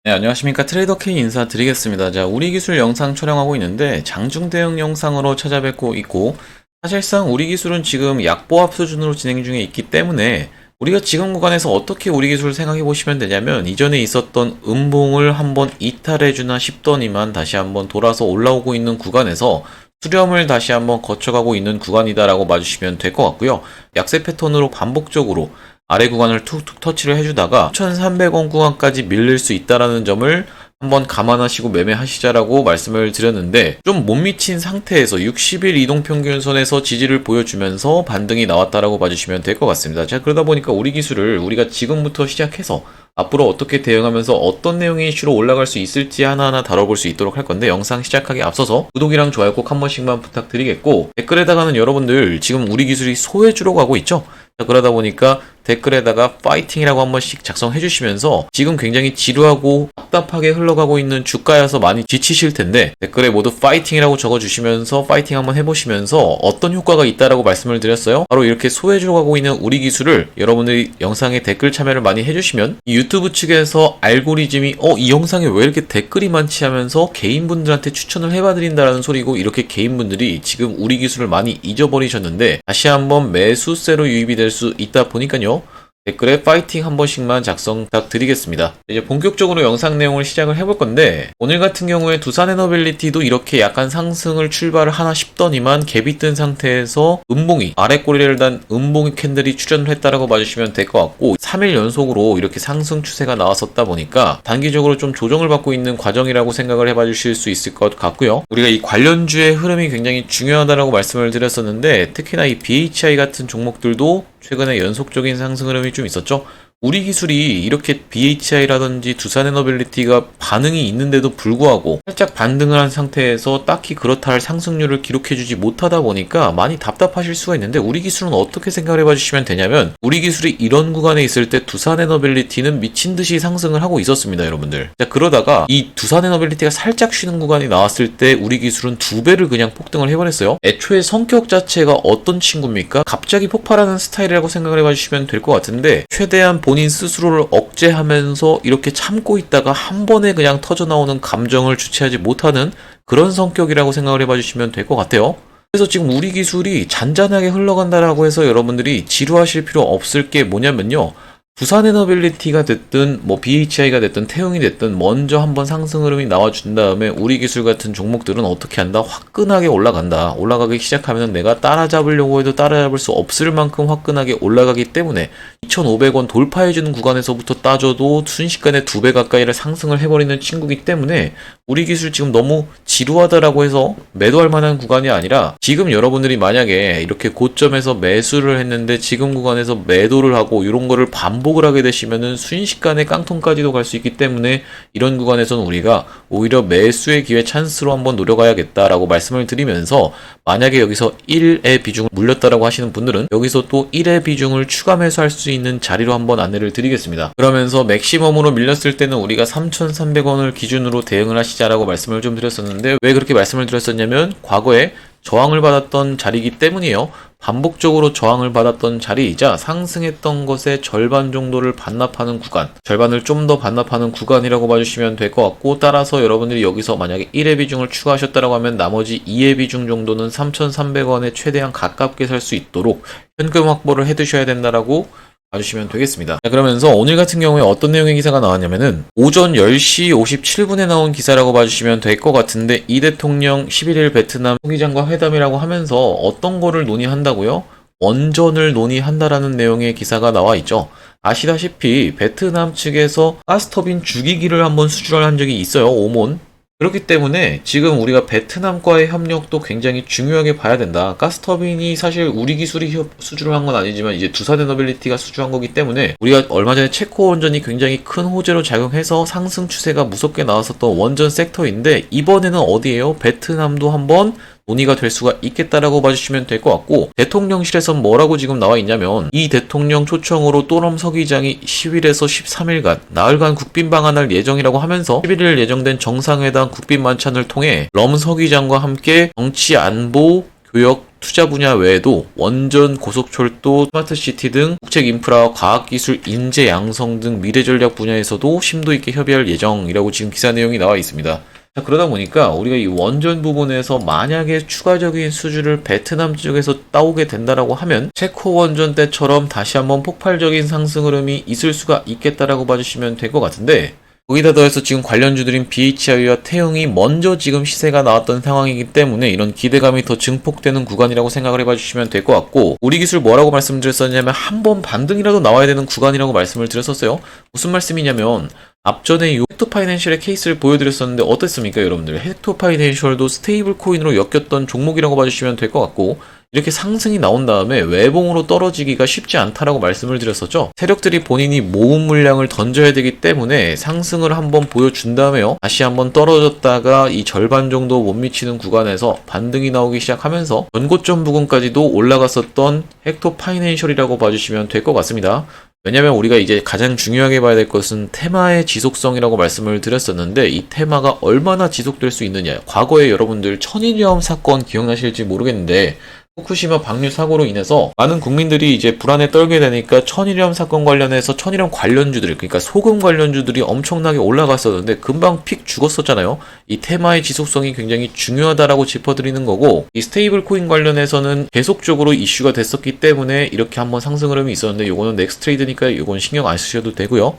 네, 안녕하십니까. 트레이더 K 인사드리겠습니다. 자, 우리 기술 영상 촬영하고 있는데 장중 대응 영상으로 찾아뵙고 있고, 사실상 우리 기술은 지금 약보합 수준으로 진행 중에 있기 때문에 우리가 지금 구간에서 어떻게 우리 기술을 생각해 보시면 되냐면, 이전에 있었던 음봉을 한번 이탈해주나 싶더니만 다시 한번 돌아서 올라오고 있는 구간에서 수렴을 다시 한번 거쳐가고 있는 구간이다라고 봐주시면 될 것 같고요. 약세 패턴으로 반복적으로 아래 구간을 툭툭 터치를 해주다가 1300원 구간까지 밀릴 수 있다라는 점을 한번 감안하시고 매매하시자라고 말씀을 드렸는데, 좀 못 미친 상태에서 60일 이동평균선에서 지지를 보여주면서 반등이 나왔다라고 봐주시면 될 것 같습니다. 자, 그러다 보니까 우리 기술을 우리가 지금부터 시작해서 앞으로 어떻게 대응하면서 어떤 내용의 이슈로 올라갈 수 있을지 하나하나 다뤄볼 수 있도록 할 건데, 영상 시작하기 앞서서 구독이랑 좋아요 꼭 한 번씩만 부탁드리겠고, 댓글에다가는 여러분들 지금 우리 기술이 소외주로 가고 있죠? 자, 그러다 보니까 댓글에다가 파이팅이라고 한 번씩 작성해 주시면서, 지금 굉장히 지루하고 답답하게 흘러가고 있는 주가여서 많이 지치실 텐데 댓글에 모두 파이팅이라고 적어주시면서 파이팅 한번 해보시면서 어떤 효과가 있다라고 말씀을 드렸어요. 바로 이렇게 소외주로 가고 있는 우리 기술을 여러분들이 영상에 댓글 참여를 많이 해주시면 이 유튜브 측에서 알고리즘이 이 영상에 왜 이렇게 댓글이 많지 하면서 개인분들한테 추천을 해봐드린다라는 소리고, 이렇게 개인분들이 지금 우리 기술을 많이 잊어버리셨는데 다시 한번 매수세로 유입이 될 수 있다 보니까요, 댓글에 파이팅 한 번씩만 작성 부탁드리겠습니다. 이제 본격적으로 영상 내용을 시작을 해볼 건데, 오늘 같은 경우에 두산에너빌리티도 이렇게 약간 상승을 출발을 하나 싶더니만 갭이 뜬 상태에서 음봉이, 아래 꼬리를 단 음봉이 캔들이 출현을 했다라고 봐주시면 될 것 같고, 3일 연속으로 이렇게 상승 추세가 나왔었다 보니까 단기적으로 좀 조정을 받고 있는 과정이라고 생각을 해봐 주실 수 있을 것 같고요. 우리가 이 관련주의 흐름이 굉장히 중요하다라고 말씀을 드렸었는데, 특히나 이 BHI 같은 종목들도 최근에 연속적인 상승 흐름이 좀 있었죠. 우리 기술이 이렇게 BHI라든지 두산에너빌리티가 반응이 있는데도 불구하고 살짝 반등을 한 상태에서 딱히 그렇다 할 상승률을 기록해주지 못하다 보니까 많이 답답하실 수가 있는데, 우리 기술은 어떻게 생각을 해봐 주시면 되냐면, 우리 기술이 이런 구간에 있을 때 두산에너빌리티는 미친듯이 상승을 하고 있었습니다, 여러분들. 자, 그러다가 이 두산에너빌리티가 살짝 쉬는 구간이 나왔을 때 우리 기술은 2배를 그냥 폭등을 해버렸어요. 애초에 성격 자체가 어떤 친구입니까? 갑자기 폭발하는 스타일이라고 생각을 해봐 주시면 될 것 같은데, 최대한 본인 스스로를 억제하면서 이렇게 참고 있다가 한 번에 그냥 터져나오는 감정을 주체하지 못하는 그런 성격이라고 생각을 해봐 주시면 될 것 같아요. 그래서 지금 우리 기술이 잔잔하게 흘러간다라고 해서 여러분들이 지루하실 필요 없을 게 뭐냐면요, 두산에너빌리티가 됐든 뭐 BHI가 됐든 태용이 됐든 먼저 한번 상승 흐름이 나와준 다음에 우리 기술 같은 종목들은 어떻게 한다? 화끈하게 올라간다. 올라가기 시작하면 내가 따라잡으려고 해도 따라잡을 수 없을 만큼 화끈하게 올라가기 때문에 2,500원 돌파해주는 구간에서부터 따져도 순식간에 2배 가까이를 상승을 해버리는 친구이기 때문에 우리 기술 지금 너무 지루하다라고 해서 매도할 만한 구간이 아니라, 지금 여러분들이 만약에 이렇게 고점에서 매수를 했는데 지금 구간에서 매도를 하고 이런 거를 반복을 하게 되시면은 순식간에 깡통까지도 갈 수 있기 때문에, 이런 구간에서는 우리가 오히려 매수의 기회 찬스로 한번 노려가야겠다라고 말씀을 드리면서, 만약에 여기서 1의 비중을 물렸다라고 하시는 분들은 여기서 또 1의 비중을 추가 매수할 수 있는 자리로 한번 안내를 드리겠습니다. 그러면서 맥시멈으로 밀렸을 때는 우리가 3,300원을 기준으로 대응을 하시자라고 말씀을 좀 드렸었는데, 왜 그렇게 말씀을 드렸었냐면 과거에 저항을 받았던 자리이기 때문이에요. 반복적으로 저항을 받았던 자리이자 상승했던 것의 절반 정도를 반납하는 구간, 절반을 좀 더 반납하는 구간이라고 봐주시면 될 것 같고, 따라서 여러분들이 여기서 만약에 1의 비중을 추가하셨다고 하면 나머지 2의 비중 정도는 3,300원에 최대한 가깝게 살 수 있도록 현금 확보를 해두셔야 된다라고 봐주시면 되겠습니다. 자, 그러면서 오늘 같은 경우에 어떤 내용의 기사가 나왔냐면은 오전 10시 57분에 나온 기사라고 봐주시면 될 것 같은데, 이 대통령 11일 베트남 총리장과 회담이라고 하면서 어떤 거를 논의한다고요? 원전을 논의한다라는 내용의 기사가 나와 있죠. 아시다시피 베트남 측에서 가스터빈 주기기를 한번 수주를 한 적이 있어요. 오몬. 그렇기 때문에 지금 우리가 베트남과의 협력도 굉장히 중요하게 봐야 된다. 가스터빈이 사실 우리 기술이 수주를 한 건 아니지만 이제 두산에너빌리티가 수주한 거기 때문에, 우리가 얼마 전에 체코 원전이 굉장히 큰 호재로 작용해서 상승 추세가 무섭게 나왔었던 원전 섹터인데, 이번에는 어디예요? 베트남도 한번 논의가 될 수가 있겠다라고 봐주시면 될 것 같고, 대통령실에선 뭐라고 지금 나와 있냐면, 이 대통령 초청으로 또럼 서기장이 10일에서 13일간 나흘간 국빈 방한할 예정이라고 하면서, 11일 예정된 정상회담 국빈 만찬을 통해 럼 서기장과 함께 정치 안보 교역 투자 분야 외에도 원전, 고속철도, 스마트시티 등 국책 인프라, 과학기술, 인재 양성 등 미래 전략 분야에서도 심도 있게 협의할 예정이라고 지금 기사 내용이 나와 있습니다. 자, 그러다 보니까 우리가 이 원전 부분에서 만약에 추가적인 수주를 베트남 쪽에서 따오게 된다라고 하면 체코 원전 때처럼 다시 한번 폭발적인 상승 흐름이 있을 수가 있겠다라고 봐주시면 될 것 같은데, 거기다 더해서 지금 관련주들인 BHI와 태용이 먼저 지금 시세가 나왔던 상황이기 때문에 이런 기대감이 더 증폭되는 구간이라고 생각을 해봐주시면 될 것 같고, 우리 기술 뭐라고 말씀드렸었냐면 한번 반등이라도 나와야 되는 구간이라고 말씀을 드렸었어요. 무슨 말씀이냐면 앞전에 이 헥토파이낸셜의 케이스를 보여드렸었는데 어땠습니까 여러분들? 헥토파이낸셜도 스테이블 코인으로 엮였던 종목이라고 봐주시면 될 것 같고, 이렇게 상승이 나온 다음에 외봉으로 떨어지기가 쉽지 않다라고 말씀을 드렸었죠. 세력들이 본인이 모은 물량을 던져야 되기 때문에 상승을 한번 보여준 다음에요, 다시 한번 떨어졌다가 이 절반 정도 못 미치는 구간에서 반등이 나오기 시작하면서 전고점 부근까지도 올라갔었던 헥토파이낸셜이라고 봐주시면 될 것 같습니다. 왜냐면 우리가 이제 가장 중요하게 봐야 될 것은 테마의 지속성이라고 말씀을 드렸었는데, 이 테마가 얼마나 지속될 수 있느냐. 과거에 여러분들 천일염 사건 기억나실지 모르겠는데, 후쿠시마 방류 사고로 인해서 많은 국민들이 이제 불안에 떨게 되니까 천일염 사건 관련해서 천일염 관련주들, 그러니까 소금 관련주들이 엄청나게 올라갔었는데 금방 픽 죽었었잖아요. 이 테마의 지속성이 굉장히 중요하다라고 짚어드리는 거고, 이 스테이블 코인 관련해서는 계속적으로 이슈가 됐었기 때문에 이렇게 한번 상승 흐름이 있었는데, 요거는 넥스트레이드니까 요건 신경 안 쓰셔도 되고요.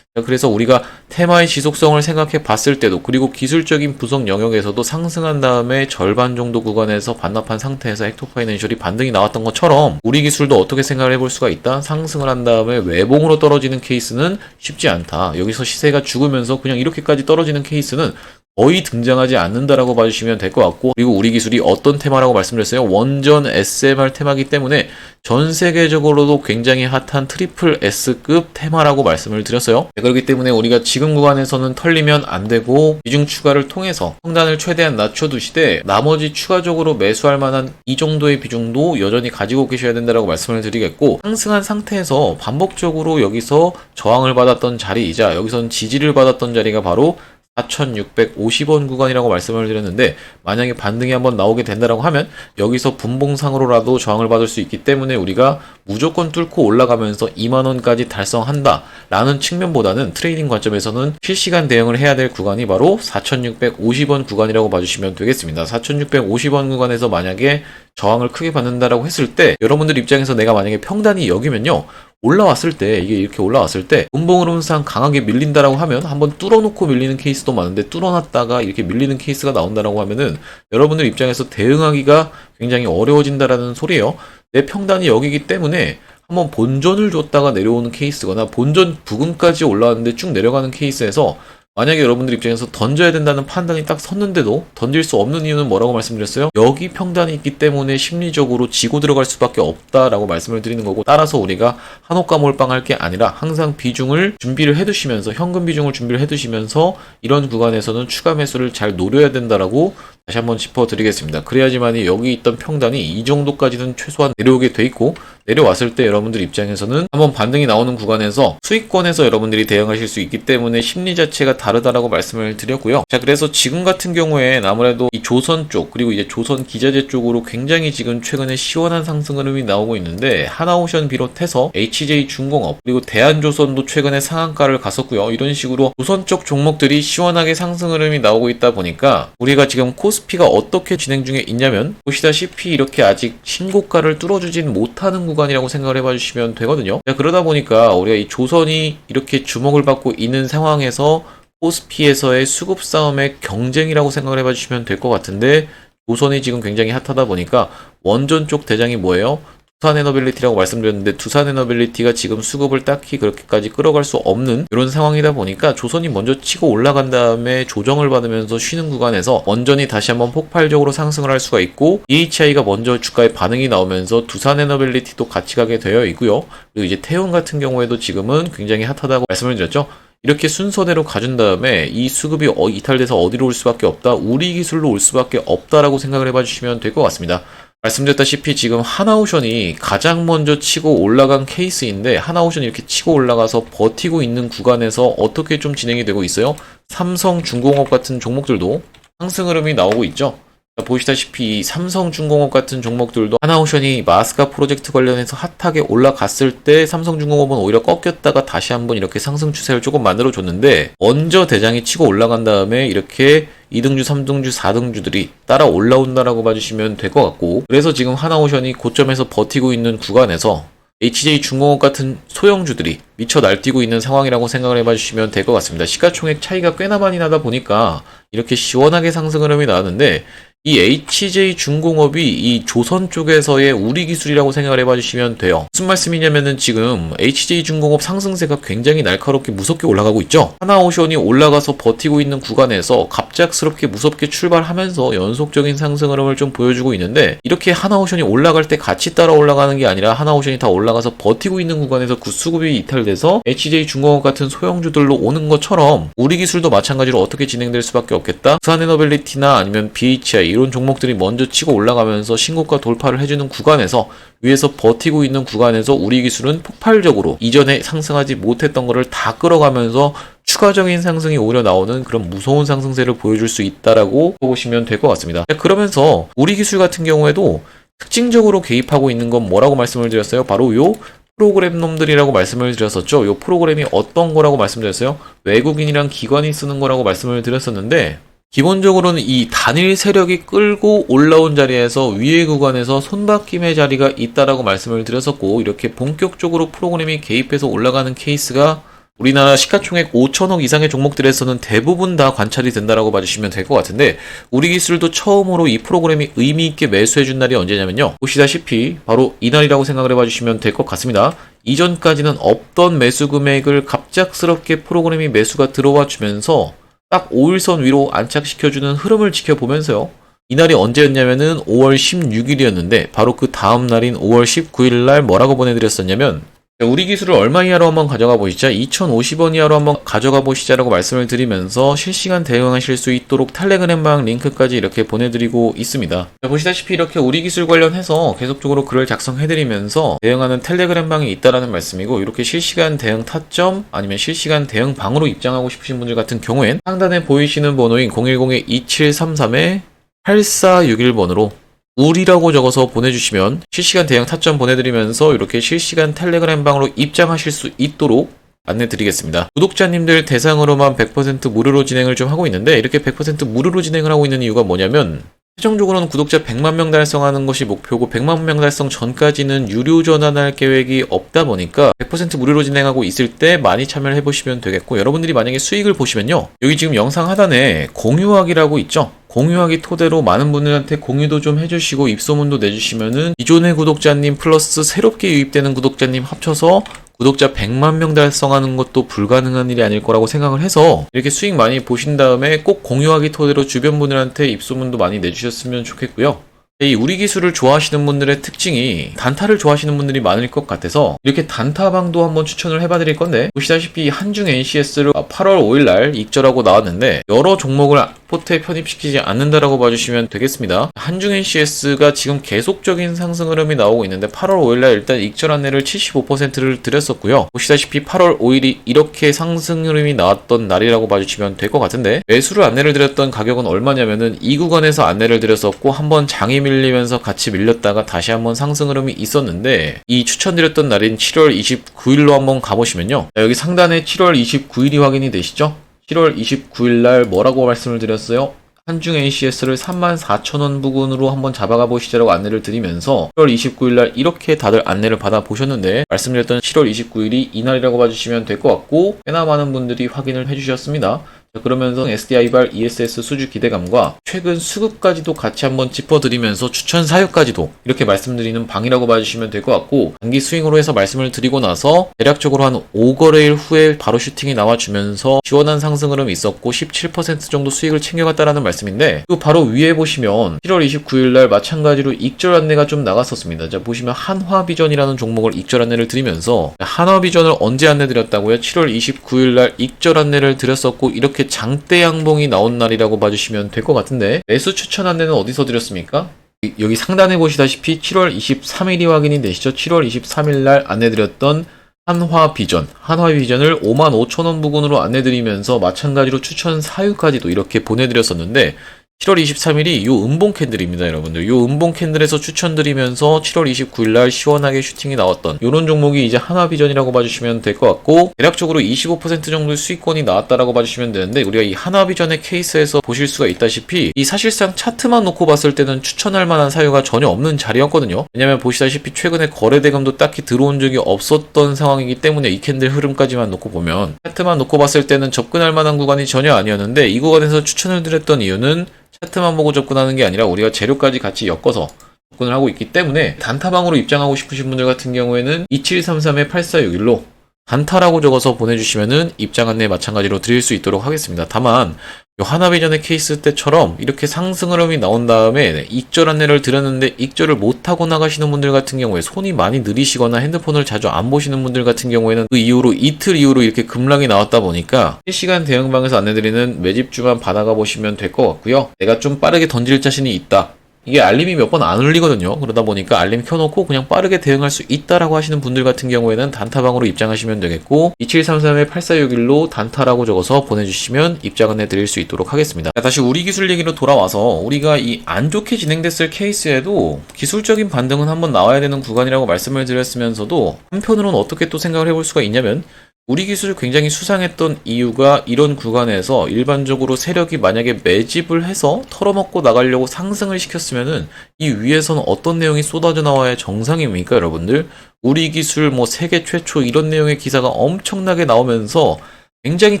그래서 우리가 테마의 지속성을 생각해 봤을 때도, 그리고 기술적인 분석 영역에서도 상승한 다음에 절반 정도 구간에서 반납한 상태에서 헥토파이낸셜이 반등이 나왔던 것처럼 우리 기술도 어떻게 생각을 해볼 수가 있다. 상승을 한 다음에 외봉으로 떨어지는 케이스는 쉽지 않다. 여기서 시세가 죽으면서 그냥 이렇게까지 떨어지는 케이스는 거의 등장하지 않는다라고 봐주시면 될 것 같고, 그리고 우리 기술이 어떤 테마라고 말씀드렸어요? 원전 SMR 테마이기 때문에 전 세계적으로도 굉장히 핫한 트리플 S급 테마라고 말씀을 드렸어요. 그렇기 때문에 우리가 지금 구간에서는 털리면 안 되고, 비중 추가를 통해서 평단을 최대한 낮춰두시되 나머지 추가적으로 매수할 만한 이 정도의 비중도 여전히 가지고 계셔야 된다라고 말씀을 드리겠고, 상승한 상태에서 반복적으로 여기서 저항을 받았던 자리이자 여기선 지지를 받았던 자리가 바로 4,650원 구간이라고 말씀을 드렸는데, 만약에 반등이 한번 나오게 된다라고 하면 여기서 분봉상으로라도 저항을 받을 수 있기 때문에 우리가 무조건 뚫고 올라가면서 2만원까지 달성한다 라는 측면보다는 트레이딩 관점에서는 실시간 대응을 해야 될 구간이 바로 4,650원 구간이라고 봐주시면 되겠습니다. 4,650원 구간에서 만약에 저항을 크게 받는다라고 했을 때, 여러분들 입장에서 내가 만약에 평단이 여기면요, 올라왔을 때, 이게 이렇게 올라왔을 때 분봉 흐름상 강하게 밀린다라고 하면 한번 뚫어놓고 밀리는 케이스도 많은데, 뚫어놨다가 이렇게 밀리는 케이스가 나온다라고 하면은 여러분들 입장에서 대응하기가 굉장히 어려워진다라는 소리예요. 내 평단이 여기기 때문에 한번 본전을 줬다가 내려오는 케이스거나 본전 부근까지 올라왔는데 쭉 내려가는 케이스에서 만약에 여러분들 입장에서 던져야 된다는 판단이 딱 섰는데도 던질 수 없는 이유는 뭐라고 말씀드렸어요? 여기 평단이 있기 때문에 심리적으로 지고 들어갈 수밖에 없다라고 말씀을 드리는 거고, 따라서 우리가 한호가 몰빵할 게 아니라 항상 비중을 준비를 해두시면서, 현금 비중을 준비를 해두시면서 이런 구간에서는 추가 매수를 잘 노려야 된다라고 다시 한번 짚어드리겠습니다. 그래야지만이 여기 있던 평단이 이 정도까지는 최소한 내려오게 돼 있고, 내려왔을 때 여러분들 입장에서는 한번 반등이 나오는 구간에서 수익권에서 여러분들이 대응하실 수 있기 때문에 심리 자체가 다르다라고 말씀을 드렸고요. 자, 그래서 지금 같은 경우엔 아무래도 이 조선 쪽, 그리고 이제 조선 기자재 쪽으로 굉장히 지금 최근에 시원한 상승 흐름이 나오고 있는데, 하나오션 비롯해서 HJ중공업, 그리고 대한조선도 최근에 상한가를 갔었고요. 이런 식으로 조선 쪽 종목들이 시원하게 상승 흐름이 나오고 있다 보니까 우리가 지금 코스피가 어떻게 진행 중에 있냐면, 보시다시피 이렇게 아직 신고가를 뚫어주진 못하는 구간이라고 생각을 해봐 주시면 되거든요. 자, 그러다 보니까 우리가 이 조선이 이렇게 주목을 받고 있는 상황에서 코스피에서의 수급 싸움의 경쟁이라고 생각을 해봐 주시면 될 것 같은데, 조선이 지금 굉장히 핫하다 보니까 원전 쪽 대장이 뭐예요? 두산에너빌리티라고 말씀드렸는데, 두산에너빌리티가 지금 수급을 딱히 그렇게까지 끌어갈 수 없는 이런 상황이다 보니까 조선이 먼저 치고 올라간 다음에 조정을 받으면서 쉬는 구간에서 원전이 다시 한번 폭발적으로 상승을 할 수가 있고, BHI가 먼저 주가에 반응이 나오면서 두산에너빌리티도 같이 가게 되어 있고요. 그리고 이제 태운 같은 경우에도 지금은 굉장히 핫하다고 말씀을 드렸죠. 이렇게 순서대로 가준 다음에 이 수급이 이탈돼서 어디로 올 수밖에 없다, 우리 기술로 올 수밖에 없다라고 생각을 해봐 주시면 될 것 같습니다. 말씀드렸다시피 지금 하나오션이 가장 먼저 치고 올라간 케이스인데, 하나오션이 이렇게 치고 올라가서 버티고 있는 구간에서 어떻게 좀 진행이 되고 있어요? 삼성중공업 같은 종목들도 상승 흐름이 나오고 있죠. 보시다시피 이 삼성중공업 같은 종목들도 하나오션이 마스카 프로젝트 관련해서 핫하게 올라갔을 때 삼성중공업은 오히려 꺾였다가 다시 한번 이렇게 상승 추세를 조금 만들어줬는데 먼저 대장이 치고 올라간 다음에 이렇게 2등주, 3등주, 4등주들이 따라 올라온다라고 봐주시면 될 것 같고, 그래서 지금 하나오션이 고점에서 버티고 있는 구간에서 HJ중공업 같은 소형주들이 미쳐 날뛰고 있는 상황이라고 생각을 해봐주시면 될 것 같습니다. 시가총액 차이가 꽤나 많이 나다 보니까 이렇게 시원하게 상승 흐름이 나왔는데, 이 HJ중공업이 이 조선 쪽에서의 우리 기술이라고 생각을 해봐주시면 돼요. 무슨 말씀이냐면은 지금 HJ중공업 상승세가 굉장히 날카롭게 무섭게 올라가고 있죠. 하나오션이 올라가서 버티고 있는 구간에서 갑작스럽게 무섭게 출발하면서 연속적인 상승 흐름을 좀 보여주고 있는데, 이렇게 하나오션이 올라갈 때 같이 따라 올라가는 게 아니라 하나오션이 다 올라가서 버티고 있는 구간에서 구수급이 이탈돼서 HJ중공업 같은 소형주들로 오는 것처럼 우리 기술도 마찬가지로 어떻게 진행될 수밖에 없겠다. 두산에너빌리티나 아니면 BHI 이런 종목들이 먼저 치고 올라가면서 신고가 돌파를 해주는 구간에서 위에서 버티고 있는 구간에서 우리 기술은 폭발적으로 이전에 상승하지 못했던 거를 다 끌어가면서 추가적인 상승이 오히려 나오는 그런 무서운 상승세를 보여줄 수 있다라고 보시면 될 것 같습니다. 그러면서 우리 기술 같은 경우에도 특징적으로 개입하고 있는 건 뭐라고 말씀을 드렸어요? 바로 요 프로그램 놈들이라고 말씀을 드렸었죠. 요 프로그램이 어떤 거라고 말씀드렸어요? 외국인이랑 기관이 쓰는 거라고 말씀을 드렸었는데, 기본적으로는 이 단일 세력이 끌고 올라온 자리에서 위의 구간에서 손바뀜의 자리가 있다라고 말씀을 드렸었고, 이렇게 본격적으로 프로그램이 개입해서 올라가는 케이스가 우리나라 시가총액 5천억 이상의 종목들에서는 대부분 다 관찰이 된다라고 봐주시면 될 것 같은데, 우리 기술도 처음으로 이 프로그램이 의미있게 매수해준 날이 언제냐면요, 보시다시피 바로 이날이라고 생각을 해봐주시면 될 것 같습니다. 이전까지는 없던 매수 금액을 갑작스럽게 프로그램이 매수가 들어와 주면서 딱 5일선 위로 안착시켜주는 흐름을 지켜보면서요, 이날이 언제였냐면은 5월 16일이었는데 바로 그 다음 날인 5월 19일 날 뭐라고 보내드렸었냐면, 우리 기술을 얼마 이하로 한번 가져가 보시자, 2,050원 이하로 한번 가져가 보시자라고 말씀을 드리면서 실시간 대응하실 수 있도록 텔레그램방 링크까지 이렇게 보내드리고 있습니다. 보시다시피 이렇게 우리 기술 관련해서 계속적으로 글을 작성해드리면서 대응하는 텔레그램방이 있다라는 말씀이고, 이렇게 실시간 대응 타점 아니면 실시간 대응 방으로 입장하고 싶으신 분들 같은 경우엔 상단에 보이시는 번호인 010-2733-8461번으로 우리라고 적어서 보내주시면 실시간 대응 타점 보내드리면서 이렇게 실시간 텔레그램방으로 입장하실 수 있도록 안내드리겠습니다. 구독자님들 대상으로만 100% 무료로 진행을 좀 하고 있는데, 이렇게 100% 무료로 진행을 하고 있는 이유가 뭐냐면, 최종적으로는 구독자 100만 명 달성하는 것이 목표고 100만 명 달성 전까지는 유료 전환할 계획이 없다 보니까 100% 무료로 진행하고 있을 때 많이 참여를 해보시면 되겠고, 여러분들이 만약에 수익을 보시면요, 여기 지금 영상 하단에 공유하기라고 있죠. 공유하기 토대로 많은 분들한테 공유도 좀 해주시고 입소문도 내주시면은 기존의 구독자님 플러스 새롭게 유입되는 구독자님 합쳐서 구독자 100만 명 달성하는 것도 불가능한 일이 아닐 거라고 생각을 해서 이렇게 수익 많이 보신 다음에 꼭 공유하기 토대로 주변 분들한테 입소문도 많이 내주셨으면 좋겠고요. 이 우리 기술을 좋아하시는 분들의 특징이 단타를 좋아하시는 분들이 많을 것 같아서 이렇게 단타방도 한번 추천을 해봐드릴 건데, 보시다시피 한중 NCS를 8월 5일날 익절하고 나왔는데 여러 종목을 포트에 편입시키지 않는다라고 봐주시면 되겠습니다. 한중 NCS가 지금 계속적인 상승 흐름이 나오고 있는데 8월 5일날 일단 익절 안내를 75%를 드렸었고요. 보시다시피 8월 5일이 이렇게 상승 흐름이 나왔던 날이라고 봐주시면 될 것 같은데, 매수를 안내를 드렸던 가격은 얼마냐면은 이 구간에서 안내를 드렸었고 한번 장이 밀리면서 같이 밀렸다가 다시 한번 상승 흐름이 있었는데, 이 추천드렸던 날인 7월 29일로 한번 가보시면요, 여기 상단에 7월 29일이 확인이 되시죠? 7월 29일 날 뭐라고 말씀을 드렸어요? 한중 NCS를 34,000원 부근으로 한번 잡아가 보시자라고 안내를 드리면서 7월 29일 날 이렇게 다들 안내를 받아 보셨는데, 말씀드렸던 7월 29일이 이날이라고 봐주시면 될 것 같고 꽤나 많은 분들이 확인을 해주셨습니다. 그러면서 SDI발 ESS 수주 기대감과 최근 수급까지도 같이 한번 짚어드리면서 추천 사유까지도 이렇게 말씀드리는 방이라고 봐주시면 될 것 같고, 단기 스윙으로 해서 말씀을 드리고 나서 대략적으로 한 5거래일 후에 바로 슈팅이 나와주면서 시원한 상승 흐름이 있었고 17% 정도 수익을 챙겨갔다라는 말씀인데, 그 바로 위에 보시면 7월 29일 날 마찬가지로 익절 안내가 좀 나갔었습니다. 자, 보시면 한화비전이라는 종목을 익절 안내를 드리면서, 한화비전을 언제 안내 드렸다고요? 7월 29일 날 익절 안내를 드렸었고 이렇게 장대 양봉이 나온 날이라고 봐주시면 될 것 같은데, 매수 추천 안내는 어디서 드렸습니까? 여기 상단에 보시다시피 7월 23일이 확인이 되시죠? 7월 23일 날 안내드렸던 한화비전을 55,000원 부근으로 안내드리면서 마찬가지로 추천 사유까지도 이렇게 보내드렸었는데, 7월 23일이 요 음봉 캔들입니다, 여러분들. 요 음봉 캔들에서 추천드리면서 7월 29일날 시원하게 슈팅이 나왔던 요런 종목이 이제 하나비전이라고 봐주시면 될 것 같고, 대략적으로 25% 정도의 수익권이 나왔다라고 봐주시면 되는데, 우리가 이 하나비전의 케이스에서 보실 수가 있다시피 이 사실상 차트만 놓고 봤을 때는 추천할 만한 사유가 전혀 없는 자리였거든요. 왜냐면 보시다시피 최근에 거래대금도 딱히 들어온 적이 없었던 상황이기 때문에 이 캔들 흐름까지만 놓고 보면 차트만 놓고 봤을 때는 접근할 만한 구간이 전혀 아니었는데, 이 구간에서 추천을 드렸던 이유는 차트만 보고 접근하는 게 아니라 우리가 재료까지 같이 엮어서 접근을 하고 있기 때문에, 단타방으로 입장하고 싶으신 분들 같은 경우에는 2733-8461로 단타라고 적어서 보내주시면은 입장 안내 마찬가지로 드릴 수 있도록 하겠습니다. 다만 요 하나비전의 케이스 때처럼 이렇게 상승 흐름이 나온 다음에 익절 안내를 드렸는데 익절을 못하고 나가시는 분들 같은 경우에, 손이 많이 느리시거나 핸드폰을 자주 안 보시는 분들 같은 경우에는 그 이후로 이틀 이후로 이렇게 급락이 나왔다 보니까 실시간 대응방에서 안내드리는 매집주만 받아가 보시면 될 것 같고요. 내가 좀 빠르게 던질 자신이 있다, 이게 알림이 몇 번 안 울리거든요. 그러다 보니까 알림 켜놓고 그냥 빠르게 대응할 수 있다라고 하시는 분들 같은 경우에는 단타방으로 입장하시면 되겠고, 2733-8461로 단타라고 적어서 보내주시면 입장 안내 드릴 수 있도록 하겠습니다. 다시 우리 기술 얘기로 돌아와서, 우리가 이 안 좋게 진행됐을 케이스에도 기술적인 반등은 한번 나와야 되는 구간이라고 말씀을 드렸으면서도, 한편으로는 어떻게 또 생각을 해볼 수가 있냐면, 우리 기술이 굉장히 수상했던 이유가 이런 구간에서 일반적으로 세력이 만약에 매집을 해서 털어먹고 나가려고 상승을 시켰으면은 이 위에서는 어떤 내용이 쏟아져 나와야 정상입니까, 여러분들? 우리 기술 뭐 세계 최초 이런 내용의 기사가 엄청나게 나오면서 굉장히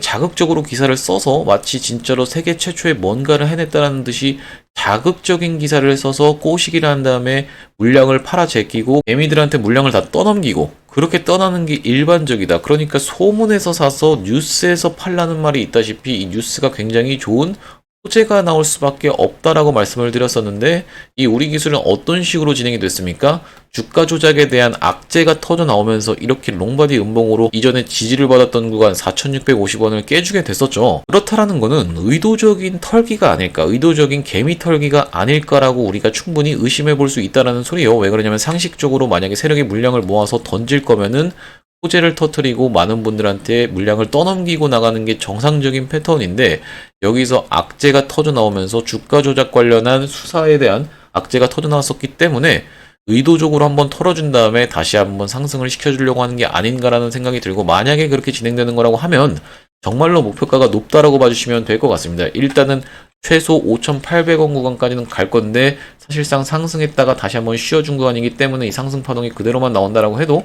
자극적으로 기사를 써서 마치 진짜로 세계 최초의 뭔가를 해냈다는 듯이 자극적인 기사를 써서 꼬시기를 한 다음에 물량을 팔아 제끼고 개미들한테 물량을 다 떠넘기고, 그렇게 떠나는 게 일반적이다. 그러니까 소문에서 사서 뉴스에서 팔라는 말이 있다시피 이 뉴스가 굉장히 좋은 호재가 나올 수밖에 없다라고 말씀을 드렸었는데, 이 우리 기술은 어떤 식으로 진행이 됐습니까? 주가 조작에 대한 악재가 터져 나오면서 이렇게 롱바디 음봉으로 이전에 지지를 받았던 구간 4,650원을 깨주게 됐었죠. 그렇다라는 거는 의도적인 털기가 아닐까, 의도적인 개미 털기가 아닐까라고 우리가 충분히 의심해 볼 수 있다라는 소리예요. 왜 그러냐면 상식적으로 만약에 세력이 물량을 모아서 던질 거면은 호재를 터뜨리고 많은 분들한테 물량을 떠넘기고 나가는 게 정상적인 패턴인데, 여기서 악재가 터져 나오면서 주가 조작 관련한 수사에 대한 악재가 터져 나왔었기 때문에 의도적으로 한번 털어준 다음에 다시 한번 상승을 시켜주려고 하는 게 아닌가라는 생각이 들고, 만약에 그렇게 진행되는 거라고 하면 정말로 목표가가 높다라고 봐주시면 될 것 같습니다. 일단은 최소 5,800원 구간까지는 갈 건데, 사실상 상승했다가 다시 한번 쉬어준 구간이기 때문에 이 상승 파동이 그대로만 나온다라고 해도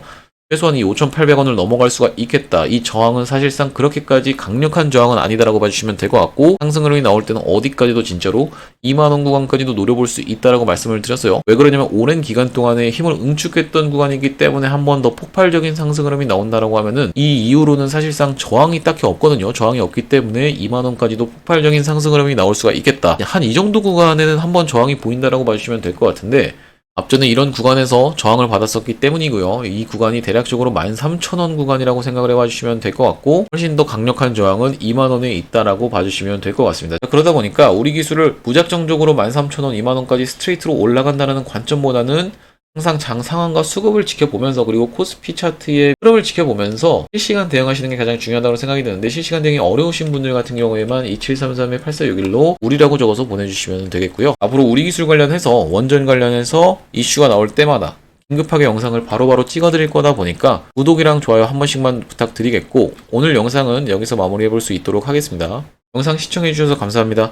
최소한 이 5,800원을 넘어갈 수가 있겠다. 이 저항은 사실상 그렇게까지 강력한 저항은 아니다라고 봐주시면 될 것 같고, 상승 흐름이 나올 때는 어디까지도 진짜로 2만원 구간까지도 노려볼 수 있다라고 말씀을 드렸어요. 왜 그러냐면 오랜 기간 동안에 힘을 응축했던 구간이기 때문에 한 번 더 폭발적인 상승 흐름이 나온다라고 하면은 이 이후로는 사실상 저항이 딱히 없거든요. 저항이 없기 때문에 2만원까지도 폭발적인 상승 흐름이 나올 수가 있겠다. 한 이 정도 구간에는 한번 저항이 보인다라고 봐주시면 될 것 같은데, 앞전에 이런 구간에서 저항을 받았었기 때문이고요. 이 구간이 대략적으로 13,000원 구간이라고 생각을 해봐주시면 될 것 같고, 훨씬 더 강력한 저항은 2만원에 있다라고 봐주시면 될 것 같습니다. 그러다 보니까 우리 기술을 무작정적으로 13,000원, 2만원까지 스트레이트로 올라간다는 관점보다는 항상 장 상황과 수급을 지켜보면서, 그리고 코스피 차트의 흐름을 지켜보면서 실시간 대응하시는 게 가장 중요하다고 생각이 드는데, 실시간 대응이 어려우신 분들 같은 경우에만 2733-8461로 우리라고 적어서 보내주시면 되겠고요. 앞으로 우리 기술 관련해서, 원전 관련해서 이슈가 나올 때마다 긴급하게 영상을 바로바로 찍어드릴 거다 보니까 구독이랑 좋아요 한 번씩만 부탁드리겠고, 오늘 영상은 여기서 마무리해볼 수 있도록 하겠습니다. 영상 시청해주셔서 감사합니다.